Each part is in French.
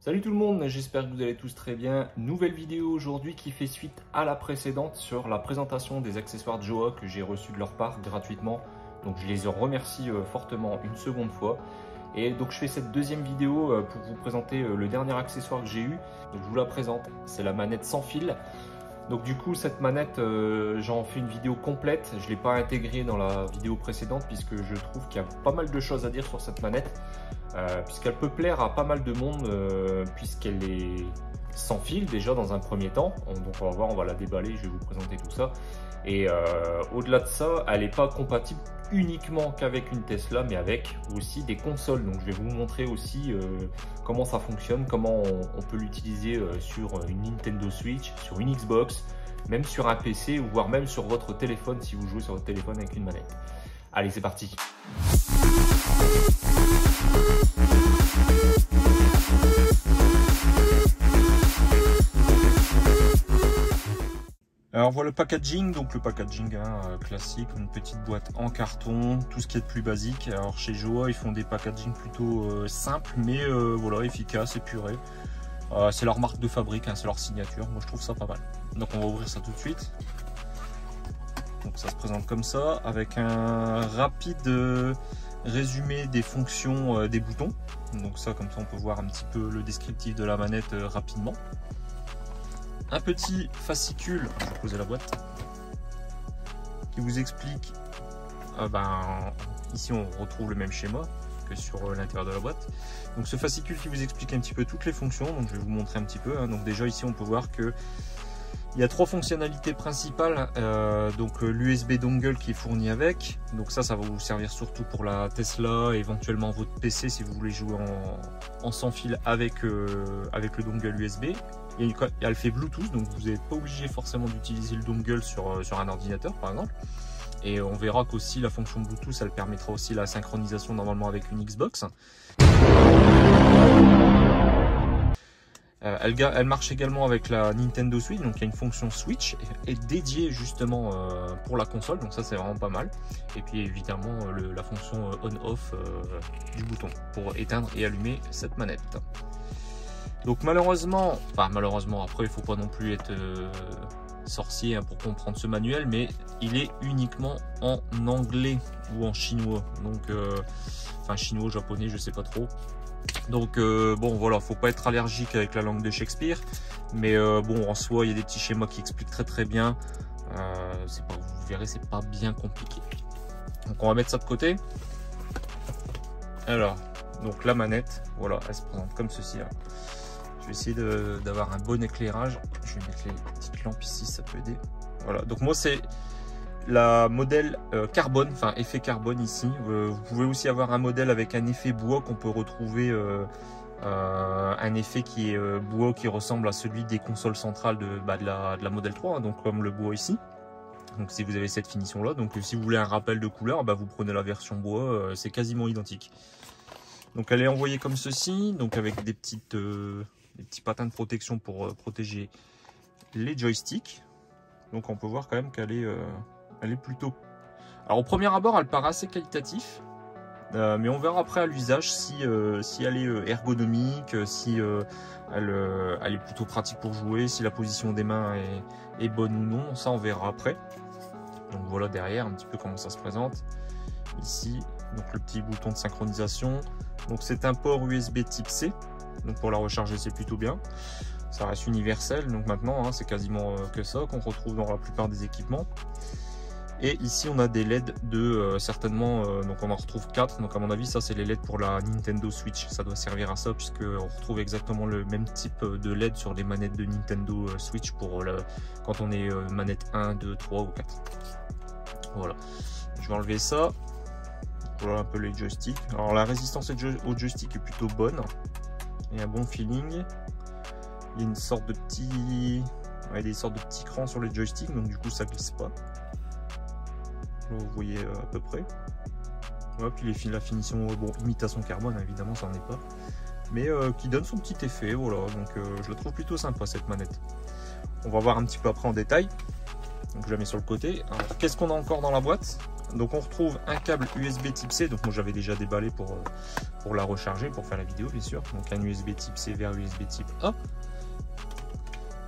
Salut tout le monde, j'espère que vous allez tous très bien. Nouvelle vidéo aujourd'hui qui fait suite à la précédente sur la présentation des accessoires Jowa que j'ai reçus de leur part gratuitement. Donc je les remercie fortement une seconde fois. Et donc je fais cette deuxième vidéo pour vous présenter le dernier accessoire que j'ai eu. Donc je vous la présente, c'est la manette sans fil. Donc du coup cette manette, j'en fais une vidéo complète. Je ne l'ai pas intégrée dans la vidéo précédente puisque je trouve qu'il y a pas mal de choses à dire sur cette manette. Puisqu'elle peut plaire à pas mal de monde puisqu'elle est sans fil déjà dans un premier temps. Donc on va voir, on va la déballer, je vais vous présenter tout ça. Et au-delà de ça, elle n'est pas compatible uniquement qu'avec une Tesla, mais avec aussi des consoles. Donc je vais vous montrer aussi comment ça fonctionne, comment on peut l'utiliser sur une Nintendo Switch, sur une Xbox, même sur un PC, ou voire même sur votre téléphone si vous jouez sur votre téléphone avec une manette. Allez, c'est parti. Alors voilà le packaging, donc le packaging classique, une petite boîte en carton, tout ce qui est de plus basique. Alors chez Jowa ils font des packaging plutôt simples, mais voilà, efficaces, épurés. C'est leur marque de fabrique, c'est leur signature, moi je trouve ça pas mal. Donc on va ouvrir ça tout de suite. Donc ça se présente comme ça, avec un rapide résumé des fonctions des boutons. Donc ça, comme ça on peut voir un petit peu le descriptif de la manette rapidement. Un petit fascicule, je vais poser la boîte, qui vous explique, ici on retrouve le même schéma que sur l'intérieur de la boîte. Donc ce fascicule qui vous explique un petit peu toutes les fonctions, donc je vais vous montrer un petit peu. Donc déjà ici on peut voir que il y a trois fonctionnalités principales, donc l'USB dongle qui est fourni avec, donc ça va vous servir surtout pour la Tesla, éventuellement votre PC si vous voulez jouer en sans fil avec le dongle USB. Il y a le fait Bluetooth, donc vous n'êtes pas obligé forcément d'utiliser le dongle sur un ordinateur par exemple. Et on verra qu'aussi la fonction Bluetooth, elle permettra aussi la synchronisation normalement avec une Xbox. Elle marche également avec la Nintendo Switch, donc il y a une fonction Switch est dédiée justement pour la console, donc ça c'est vraiment pas mal. Et puis évidemment la fonction on-off du bouton pour éteindre et allumer cette manette. Donc malheureusement, après il faut pas non plus être sorcier pour comprendre ce manuel, mais il est uniquement en anglais ou en chinois, donc chinois, japonais, je sais pas trop. Donc bon voilà, faut pas être allergique avec la langue de Shakespeare, mais bon en soi il y a des petits schémas qui expliquent très bien. Vous verrez, c'est pas bien compliqué. Donc on va mettre ça de côté. Alors donc la manette, voilà, elle se présente comme ceci là. Je vais essayer d'avoir un bon éclairage. Je vais mettre les petites lampes ici, ça peut aider. Voilà, donc moi c'est la modèle carbone, effet carbone ici. Vous pouvez aussi avoir un modèle avec un effet bois qu'on peut retrouver, un effet qui est bois qui ressemble à celui des consoles centrales de la modèle 3, donc comme le bois ici. Donc si vous avez cette finition là, donc si vous voulez un rappel de couleur, vous prenez la version bois, c'est quasiment identique. Donc elle est envoyée comme ceci, donc avec des petits patins de protection pour protéger les joysticks. Donc on peut voir quand même qu'elle est plutôt... Alors au premier abord elle paraît assez qualitatif, mais on verra après à l'usage si elle est ergonomique, si elle est plutôt pratique pour jouer, si la position des mains est bonne ou non, ça on verra après. Donc voilà derrière un petit peu comment ça se présente. Ici donc le petit bouton de synchronisation, donc c'est un port USB type C, donc pour la recharger c'est plutôt bien. Ça reste universel, donc maintenant c'est quasiment que ça qu'on retrouve dans la plupart des équipements. Et ici on a des LED de certainement, donc on en retrouve 4, donc à mon avis ça c'est les LED pour la Nintendo Switch, ça doit servir à ça puisque on retrouve exactement le même type de LED sur les manettes de Nintendo Switch pour quand on est manette 1, 2, 3 ou 4. Voilà, je vais enlever ça. Voilà un peu les joysticks. Alors la résistance au joystick est plutôt bonne, il y a un bon feeling. Il y a une sorte de petit, des sortes de petits crans sur les joysticks, donc du coup ça glisse pas. Là, vous voyez à peu près. Ouais, puis la finition, bon, imitation carbone évidemment ça n'en est pas, mais qui donne son petit effet. Voilà, donc je la trouve plutôt sympa cette manette. On va voir un petit peu après en détail. Donc je la mets sur le côté. Alors qu'est-ce qu'on a encore dans la boîte? Donc on retrouve un câble USB type C, donc moi j'avais déjà déballé pour la recharger, pour faire la vidéo bien sûr. Donc un USB type C vers USB type A.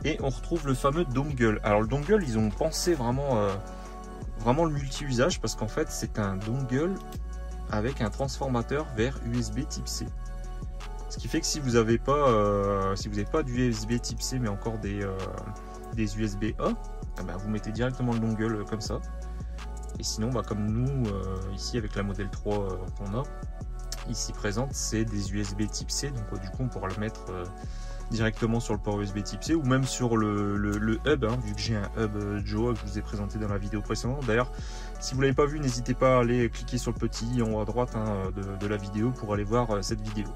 Et on retrouve le fameux dongle. Alors le dongle, ils ont pensé vraiment le multi-usage, parce qu'en fait c'est un dongle avec un transformateur vers USB type C. Ce qui fait que si vous n'avez pas, du USB type C mais encore des USB A, vous mettez directement le dongle comme ça. Et sinon, comme nous ici avec la modèle 3 qu'on a ici présente, c'est des USB type C. Donc du coup on pourra le mettre directement sur le port USB type C, ou même sur le hub, vu que j'ai un hub Joa que je vous ai présenté dans la vidéo précédente. D'ailleurs, si vous ne l'avez pas vu, n'hésitez pas à aller cliquer sur le petit i en haut à droite de la vidéo pour aller voir cette vidéo.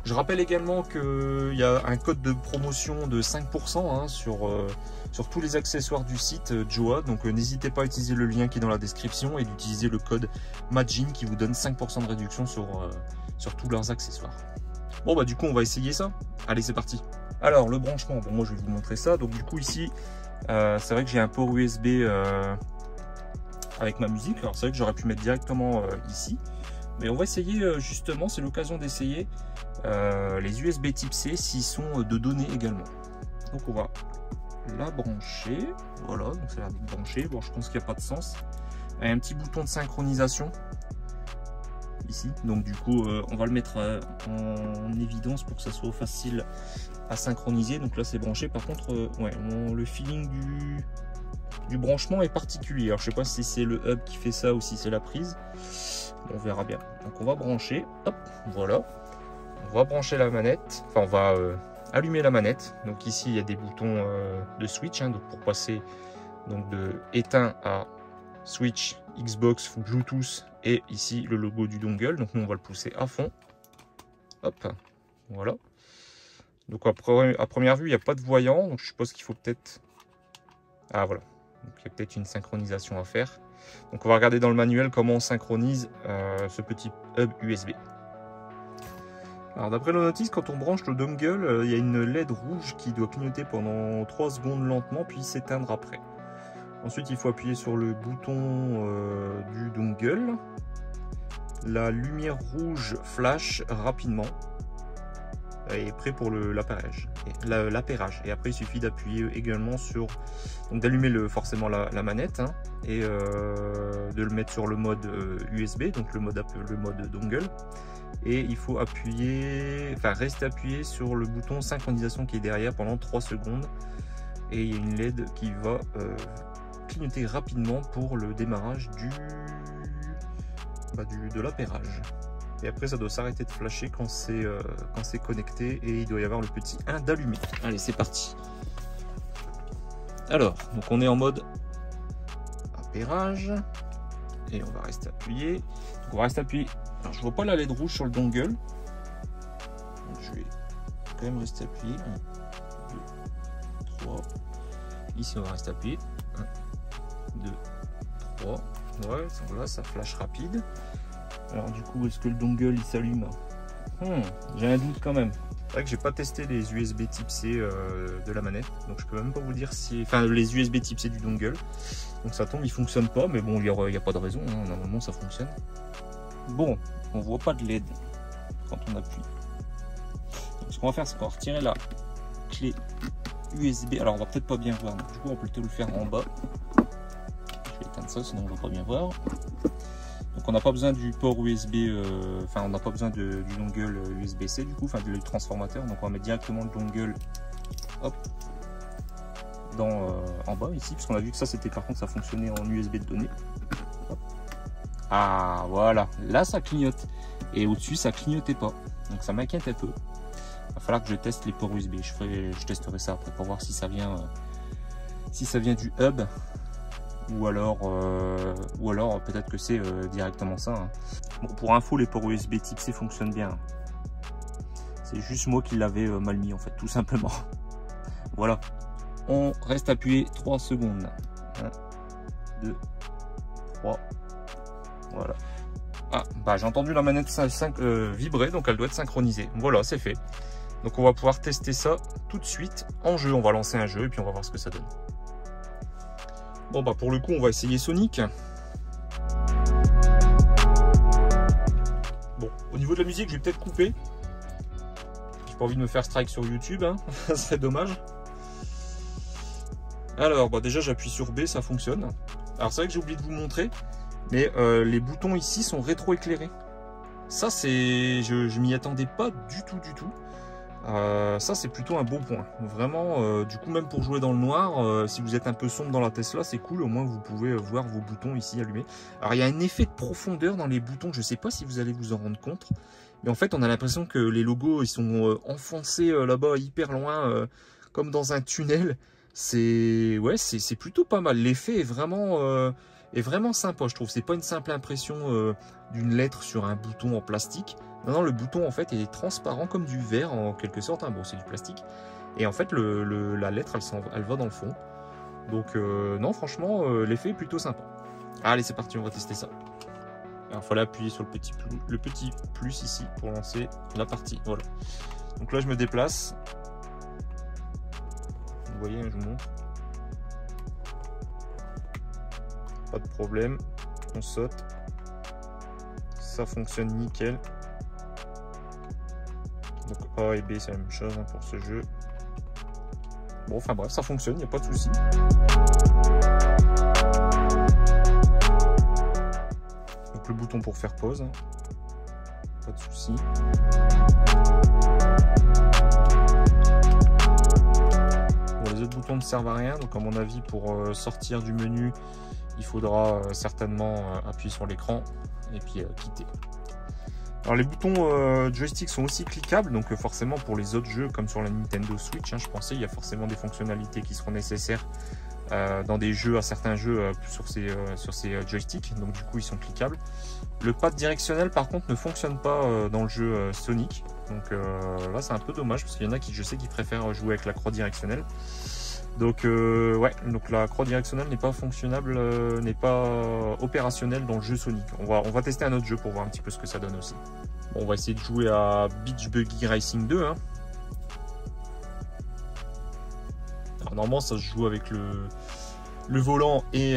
Je rappelle également qu'il y a un code de promotion de 5% sur tous les accessoires du site Joa. Donc n'hésitez pas à utiliser le lien qui est dans la description et d'utiliser le code MAJIN qui vous donne 5% de réduction sur tous leurs accessoires. Bon du coup on va essayer ça. Allez, c'est parti. Alors le branchement, moi je vais vous montrer ça. Donc du coup ici, c'est vrai que j'ai un port USB avec ma musique. Alors c'est vrai que j'aurais pu mettre directement ici. Mais on va essayer justement, c'est l'occasion d'essayer les USB type C s'ils sont de données également. Donc on va la brancher. Voilà, donc ça a l'air d'être branché. Bon, je pense qu'il n'y a pas de sens. Il y a un petit bouton de synchronisation ici. Donc du coup, on va le mettre en évidence pour que ça soit facile à synchroniser. Donc là, c'est branché. Par contre, le feeling du branchement est particulier. Alors je sais pas si c'est le hub qui fait ça ou si c'est la prise. On verra bien. Donc on va brancher. Hop, voilà. On va brancher la manette. Enfin, on va allumer la manette. Donc ici, il y a des boutons de switch, donc pour passer donc de éteint à switch, Xbox, Bluetooth, et ici le logo du dongle. Donc nous, on va le pousser à fond. Hop, voilà. Donc à première vue, il n'y a pas de voyant. Donc je suppose qu'il faut peut-être... Ah voilà. Donc il y a peut-être une synchronisation à faire. Donc on va regarder dans le manuel comment on synchronise ce petit hub USB. Alors d'après la notice, quand on branche le dongle, il y a une LED rouge qui doit clignoter pendant 3 secondes lentement puis s'éteindre après. Ensuite il faut appuyer sur le bouton du dongle. La lumière rouge flash rapidement et est prêt pour l'appairage. Et après il suffit d'appuyer également sur, donc d'allumer forcément la manette et de le mettre sur le mode USB, donc le mode dongle. Et il faut rester appuyé sur le bouton synchronisation qui est derrière pendant 3 secondes. Et il y a une LED qui va clignoter rapidement pour le démarrage de l'appairage. Et après ça doit s'arrêter de flasher quand c'est connecté, et il doit y avoir le petit 1 d'allumé. Allez, c'est parti. Alors, donc on est en mode appairage et on va rester appuyé. Donc on va rester appuyé. Alors je vois pas la LED rouge sur le dongle. Donc je vais quand même rester appuyé. 1, 2, 3. Ici on va rester appuyé. 1, 2, 3. Ouais, voilà, ça flash rapide. Alors du coup, est-ce que le dongle il s'allume? J'ai un doute quand même. C'est vrai que j'ai pas testé les USB type C de la manette, donc je peux même pas vous dire si... Enfin, les USB type C du dongle. Donc ça tombe, il fonctionne pas, mais bon, il n'y a pas de raison, normalement ça fonctionne. Bon, on voit pas de LED quand on appuie. Donc, ce qu'on va faire, c'est qu'on va retirer la clé USB. Alors on va peut-être pas bien voir, donc, du coup on va plutôt le faire en bas. Je vais éteindre ça, sinon on va pas bien voir. Donc on n'a pas besoin du port USB, on n'a pas besoin du dongle USB-C du coup, du transformateur. Donc on va mettre directement le dongle, hop, en bas ici, parce qu'on a vu que ça c'était, par contre ça fonctionnait en USB de données. Hop. Ah voilà, là ça clignote, et au-dessus ça clignotait pas, donc ça m'inquiète un peu. Il va falloir que je teste les ports USB, je testerai ça après pour voir si ça vient du hub. Ou alors peut-être que c'est directement ça. Bon, pour info, les ports USB type C fonctionnent bien. C'est juste moi qui l'avais mal mis en fait, tout simplement. Voilà. On reste appuyé 3 secondes. 1, 2, 3. Voilà. Ah, j'ai entendu la manette vibrer, donc elle doit être synchronisée. Voilà, c'est fait. Donc on va pouvoir tester ça tout de suite en jeu. On va lancer un jeu et puis on va voir ce que ça donne. Bon pour le coup on va essayer Sonic. niveau de la musique, je vais peut-être couper. J'ai pas envie de me faire strike sur YouTube, hein. Ça serait dommage. Alors, bah déjà j'appuie sur B, ça fonctionne. Alors c'est vrai que j'ai oublié de vous montrer, mais les boutons ici sont rétro-éclairés. Ça c'est, je m'y attendais pas du tout. Ça c'est plutôt un bon point. Vraiment, du coup même pour jouer dans le noir, si vous êtes un peu sombre dans la Tesla, c'est cool. Au moins vous pouvez voir vos boutons ici allumés. Alors il y a un effet de profondeur dans les boutons. Je sais pas si vous allez vous en rendre compte, mais en fait on a l'impression que les logos ils sont enfoncés là-bas hyper loin, comme dans un tunnel. C'est plutôt pas mal. L'effet est vraiment sympa, je trouve. C'est pas une simple impression d'une lettre sur un bouton en plastique. Non, le bouton en fait est transparent comme du verre en quelque sorte, hein. Bon, c'est du plastique. Et en fait, la lettre, elle va dans le fond. Donc, non, franchement, l'effet est plutôt sympa. Allez, c'est parti, on va tester ça. Alors, il fallait appuyer sur le petit plus ici pour lancer la partie. Voilà. Donc là, je me déplace. Vous voyez, je vous montre. Pas de problème. On saute. Ça fonctionne nickel. Donc A et B c'est la même chose hein, pour ce jeu. Bon, enfin bref, ça fonctionne, il n'y a pas de souci. Donc le bouton pour faire pause. Hein. Pas de souci. Bon, les autres boutons ne servent à rien. Donc à mon avis, pour sortir du menu, il faudra certainement appuyer sur l'écran et puis quitter. Alors les boutons joystick sont aussi cliquables, donc forcément pour les autres jeux comme sur la Nintendo Switch, hein, je pensais il y a forcément des fonctionnalités qui seront nécessaires dans des jeux, à certains jeux sur ces joysticks, donc du coup ils sont cliquables. Le pad directionnel par contre ne fonctionne pas dans le jeu Sonic, donc là c'est un peu dommage parce qu'il y en a qui je sais qui préfèrent jouer avec la croix directionnelle. Donc ouais, donc la croix directionnelle n'est pas fonctionnable, n'est pas opérationnelle dans le jeu Sonic. On va tester un autre jeu pour voir un petit peu ce que ça donne aussi. Bon, on va essayer de jouer à Beach Buggy Racing 2. Hein. Alors normalement ça se joue avec le volant et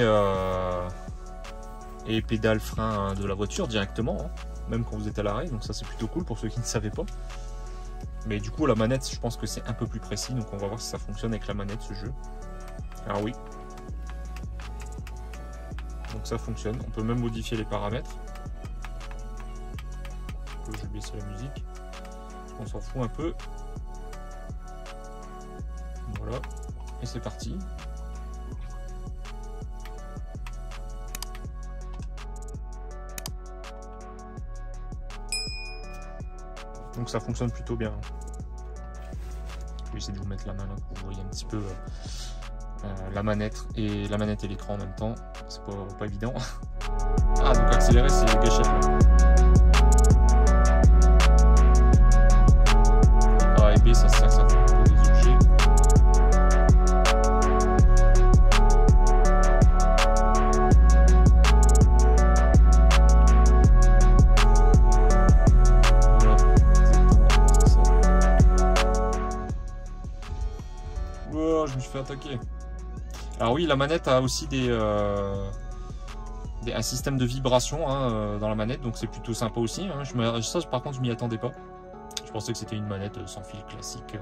pédale frein de la voiture directement, hein, même quand vous êtes à l'arrêt. Donc ça c'est plutôt cool pour ceux qui ne savaient pas. Mais du coup la manette je pense que c'est un peu plus précis, donc on va voir si ça fonctionne avec la manette ce jeu. Alors oui. Donc ça fonctionne, on peut même modifier les paramètres. Je vais baisser la musique, on s'en fout un peu. Voilà, et c'est parti. Donc ça fonctionne plutôt bien. Je vais essayer de vous mettre la main là pour que vous voyez un petit peu la manette et l'écran en même temps. C'est pas évident. Ah, donc accélérer c'est les gâchettes là. A et B ça sert certainement pour des objets. Je me suis fait attaquer. Alors oui, la manette a aussi un système de vibration hein, dans la manette, donc c'est plutôt sympa aussi. Hein. Ça, par contre, je m'y attendais pas. Je pensais que c'était une manette sans fil classique,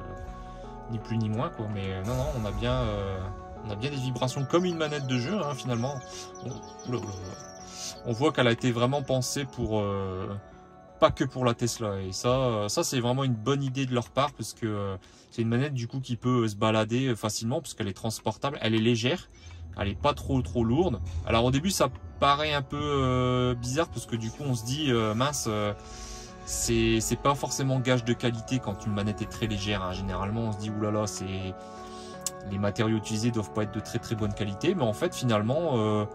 ni plus ni moins, quoi. Mais non, on a bien des vibrations comme une manette de jeu, hein, finalement. On voit qu'elle a été vraiment pensée pour pas que pour la Tesla, et ça c'est vraiment une bonne idée de leur part parce que c'est une manette du coup qui peut se balader facilement parce qu'elle est transportable, elle est légère, elle est pas trop lourde. Alors au début ça paraît un peu bizarre parce que du coup on se dit mince, c'est pas forcément gage de qualité quand une manette est très légère, hein. Généralement on se dit oulala, les matériaux utilisés doivent pas être de très bonne qualité, mais en fait finalement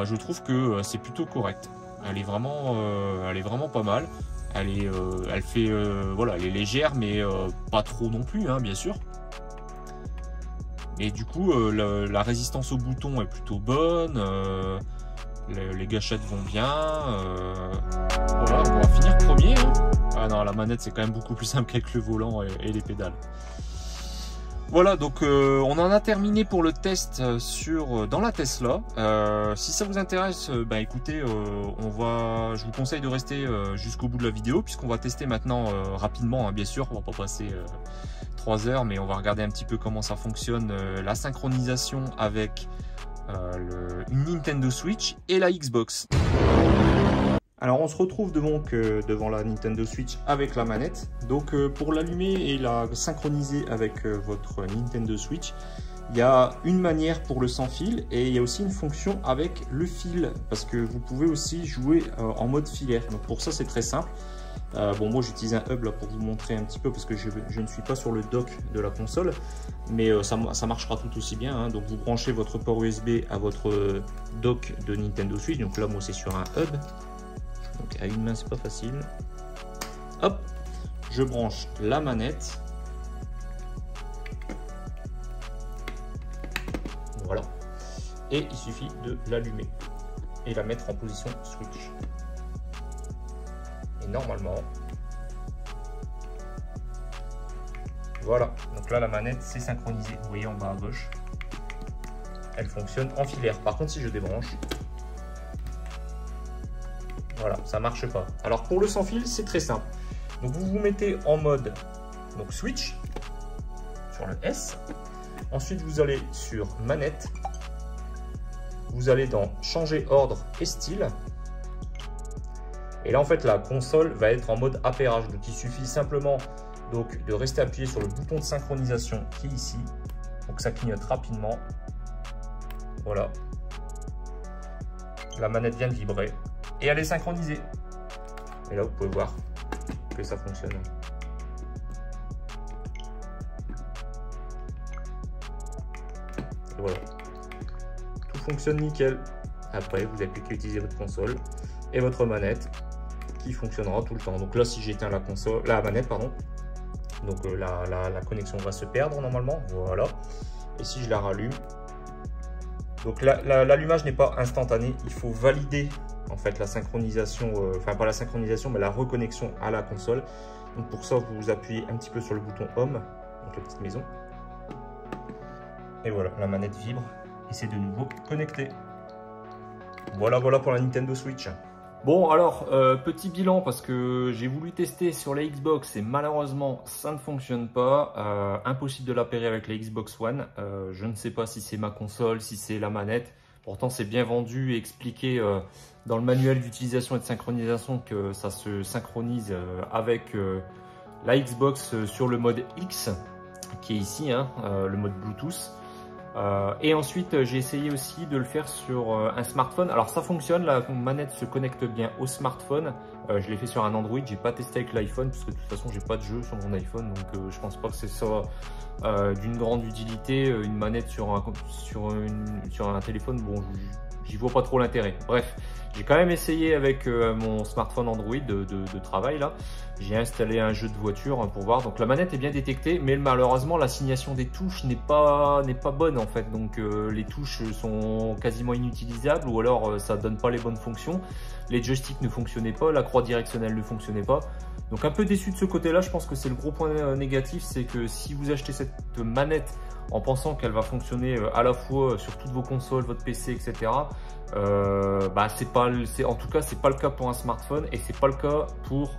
je trouve que c'est plutôt correct. Elle est vraiment pas mal. Elle est légère, mais pas trop non plus, hein, bien sûr. Et du coup, la résistance au bouton est plutôt bonne. Les gâchettes vont bien. Voilà, on va finir premier. Hein. 1. Ah non, la manette c'est quand même beaucoup plus simple qu'avec le volant et les pédales. Donc on va finir premier. Hein. Voilà, on va finir premier. Hein. Ah non, la manette c'est quand même beaucoup plus simple qu'avec le volant et les pédales. Donc voilà, on va finir premier. Hein. Ah non, la manette c'est quand même beaucoup plus simple qu'avec le volant et les pédales. Donc voilà, on va finir premier. Hein. Ah non, la manette c'est quand même beaucoup plus simple qu'avec le volant et les pédales. Voilà, donc on en a terminé pour le test dans la Tesla. Si ça vous intéresse, écoutez, je vous conseille de rester jusqu'au bout de la vidéo, puisqu'on va tester maintenant rapidement, hein, bien sûr, on va pas passer 3 heures, mais on va regarder un petit peu comment ça fonctionne, la synchronisation avec une Nintendo Switch et la Xbox. Alors on se retrouve devant la Nintendo Switch avec la manette. Donc pour l'allumer et la synchroniser avec votre Nintendo Switch, il y a une manière pour le sans fil et il y a aussi une fonction avec le fil, parce que vous pouvez aussi jouer en mode filaire. Donc pour ça c'est très simple. Moi j'utilise un hub là pour vous montrer un petit peu, parce que je ne suis pas sur le dock de la console, mais ça marchera tout aussi bien, hein. Donc vous branchez votre port USB à votre dock de Nintendo Switch. Donc là moi c'est sur un hub. Donc à une main c'est pas facile. Hop, je branche la manette. Voilà. Et il suffit de l'allumer et la mettre en position switch. Et normalement, voilà. Donc là la manette c'est synchronisé. Vous voyez en bas à gauche, elle fonctionne en filaire. Par contre si je débranche, voilà, ça marche pas. Alors pour le sans fil, c'est très simple. Donc vous vous mettez en mode switch sur le S. Ensuite vous allez sur manette. Vous allez dans changer ordre et style. Et là en fait la console va être en mode appairage. Donc il suffit simplement de rester appuyé sur le bouton de synchronisation qui est ici pour que ça clignote rapidement. Voilà. La manette vient de vibrer. Et elle est synchronisée. Et là, vous pouvez voir que ça fonctionne. Et voilà. Tout fonctionne nickel. Après, vous n'avez plus qu'à utiliser votre console et votre manette qui fonctionnera tout le temps. Donc là, si j'éteins la manette, pardon, donc la connexion va se perdre normalement. Voilà. Et si je la rallume, donc l'allumage n'est pas instantané. Il faut valider en fait la synchronisation, enfin pas la synchronisation mais la reconnexion à la console. Donc pour ça vous appuyez un petit peu sur le bouton Home, donc la petite maison, et voilà, la manette vibre et c'est de nouveau connecté. Voilà pour la Nintendo Switch. Bon alors petit bilan, parce que j'ai voulu tester sur la Xbox et malheureusement ça ne fonctionne pas. Impossible de l'appairer avec la Xbox One. Je ne sais pas si c'est ma console, si c'est la manette. Pourtant c'est bien vendu et expliqué dans le manuel d'utilisation et de synchronisation que ça se synchronise avec la Xbox sur le mode X qui est ici, hein, le mode Bluetooth. Et ensuite j'ai essayé aussi de le faire sur un smartphone. Alors ça fonctionne, la manette se connecte bien au smartphone. Je l'ai fait sur un Android, j'ai pas testé avec l'iPhone parce que de toute façon j'ai pas de jeu sur mon iPhone, donc je pense pas que c'est ça d'une grande utilité, une manette sur un téléphone. Bon, j'y vois pas trop l'intérêt. Bref, j'ai quand même essayé avec mon smartphone Android de travail là. J'ai installé un jeu de voiture pour voir. Donc la manette est bien détectée, mais malheureusement l'assignation des touches n'est pas bonne en fait. Donc les touches sont quasiment inutilisables, ou alors ça donne pas les bonnes fonctions. Les joysticks ne fonctionnaient pas, la croix directionnelle ne fonctionnait pas. Donc un peu déçu de ce côté-là. Je pense que c'est le gros point négatif, c'est que si vous achetez cette manette en pensant qu'elle va fonctionner à la fois sur toutes vos consoles, votre PC, etc. En tout cas, c'est pas le cas pour un smartphone et c'est pas le cas pour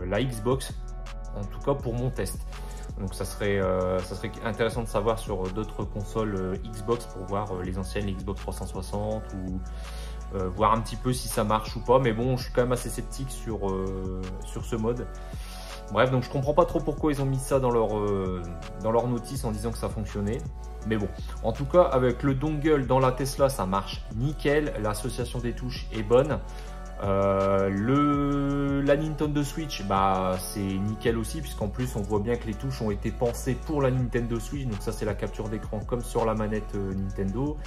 la Xbox, en tout cas pour mon test. Donc ça serait intéressant de savoir sur d'autres consoles Xbox pour voir les anciennes Xbox 360 ou voir un petit peu si ça marche ou pas. Mais bon, je suis quand même assez sceptique sur ce mode. Bref, donc je comprends pas trop pourquoi ils ont mis ça dans leur notice en disant que ça fonctionnait. Mais bon, en tout cas, avec le dongle dans la Tesla, ça marche nickel. L'association des touches est bonne. La Nintendo Switch, c'est nickel aussi, puisqu'en plus, on voit bien que les touches ont été pensées pour la Nintendo Switch. Donc ça, c'est la capture d'écran comme sur la manette Nintendo.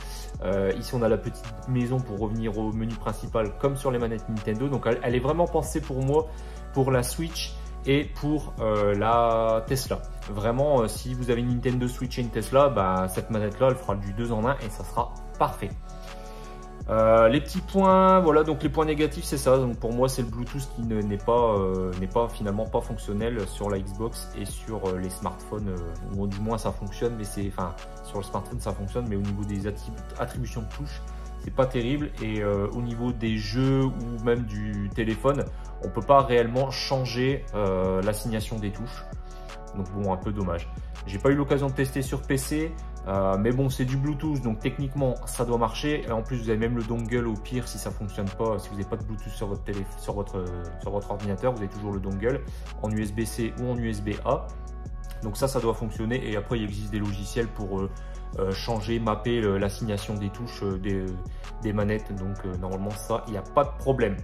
Ici, on a la petite maison pour revenir au menu principal comme sur les manettes Nintendo. Donc elle est vraiment pensée pour moi, pour la Switch et pour la Tesla. Vraiment, si vous avez une Nintendo Switch et une Tesla, cette manette là elle fera du 2 en 1 et ça sera parfait. Les petits points, voilà, donc les points négatifs c'est ça, donc pour moi c'est le Bluetooth qui n'est pas finalement pas fonctionnel sur la Xbox et sur les smartphones, ou du moins ça fonctionne, mais c'est, enfin sur le smartphone ça fonctionne, mais au niveau des attributions de touches c'est pas terrible, et au niveau des jeux ou même du téléphone on peut pas réellement changer l'assignation des touches, donc bon, un peu dommage. J'ai pas eu l'occasion de tester sur PC. Mais bon, c'est du Bluetooth, donc techniquement ça doit marcher. Et en plus, vous avez même le dongle au pire si ça fonctionne pas, si vous n'avez pas de Bluetooth sur votre sur votre ordinateur, vous avez toujours le dongle en USB-C ou en USB-A. Donc ça doit fonctionner. Et après, il existe des logiciels pour changer, mapper l'assignation des touches des manettes. Donc normalement, ça, il n'y a pas de problème.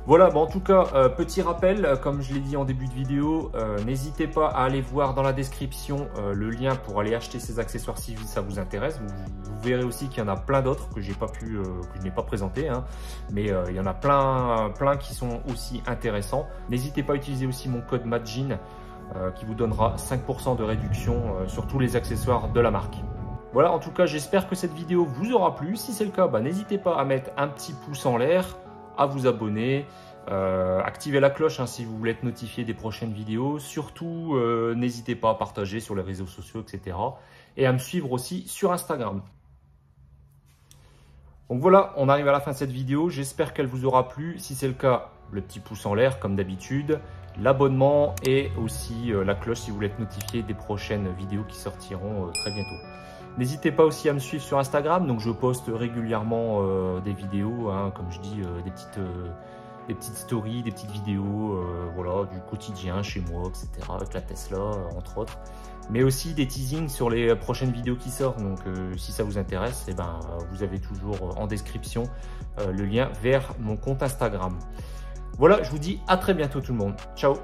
Voilà, bon, en tout cas, petit rappel, comme je l'ai dit en début de vidéo, n'hésitez pas à aller voir dans la description le lien pour aller acheter ces accessoires si ça vous intéresse. Vous verrez aussi qu'il y en a plein d'autres que j'ai pas pu, que je n'ai pas présenté, hein, mais il y en a plein qui sont aussi intéressants. N'hésitez pas à utiliser aussi mon code MADJIN qui vous donnera 5% de réduction sur tous les accessoires de la marque. Voilà, en tout cas, j'espère que cette vidéo vous aura plu. Si c'est le cas, n'hésitez pas à mettre un petit pouce en l'air, à vous abonner, activer la cloche si vous voulez être notifié des prochaines vidéos. Surtout, n'hésitez pas à partager sur les réseaux sociaux, etc. Et à me suivre aussi sur Instagram. Donc voilà, on arrive à la fin de cette vidéo. J'espère qu'elle vous aura plu. Si c'est le cas, le petit pouce en l'air comme d'habitude, l'abonnement et aussi la cloche si vous voulez être notifié des prochaines vidéos qui sortiront très bientôt. N'hésitez pas aussi à me suivre sur Instagram, donc je poste régulièrement des vidéos, comme je dis, des petites stories, des petites vidéos voilà, du quotidien chez moi, etc. Avec la Tesla, entre autres. Mais aussi des teasings sur les prochaines vidéos qui sortent. Donc si ça vous intéresse, vous avez toujours en description le lien vers mon compte Instagram. Voilà, je vous dis à très bientôt tout le monde. Ciao!